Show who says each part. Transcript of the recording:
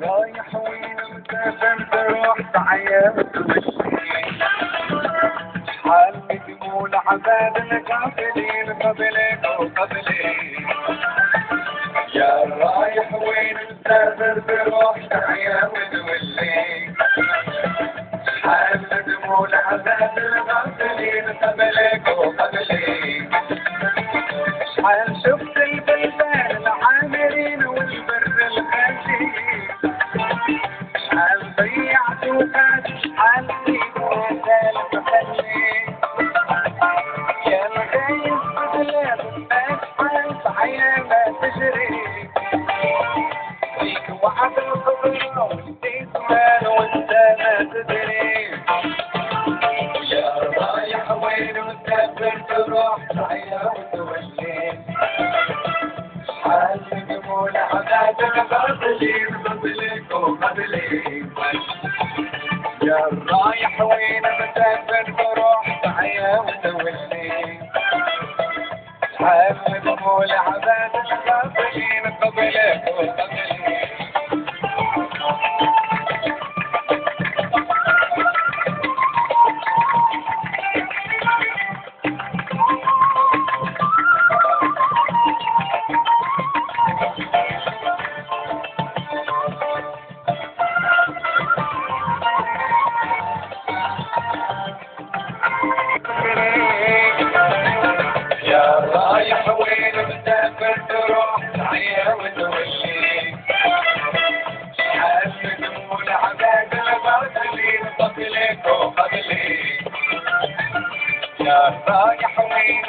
Speaker 1: رايح وين مسافر تروح تعيط وشي حال بدموع عذاب الغافلين قبلك وقبلي يا رايح وين مسافر تروح تعيط وشي حال بدموع عذاب الغافلين قبلك وقبلي حال شفت البلدان العامرين والبر الخالي حال ضيعت وفات حال سيبوا ذلك خلي يا مخايف بلاد الناس حال بحياة ما تجري فيك وعد الخبرة ونسيت مال وانت ما تدري يا رايح وين مسافر تروح تعيا وتولي حال بدموع عذاب الغافلين قبلك وقبلي يا رايح وين مسافر تروح تعيا وتولي حال بدموع عذاب الغافلين قبلك وقبلي يا رايح وين مسافر تروح تعيا وتولي حال بدموع عذاب الغافلين قبلك وقبلي يا رايح وين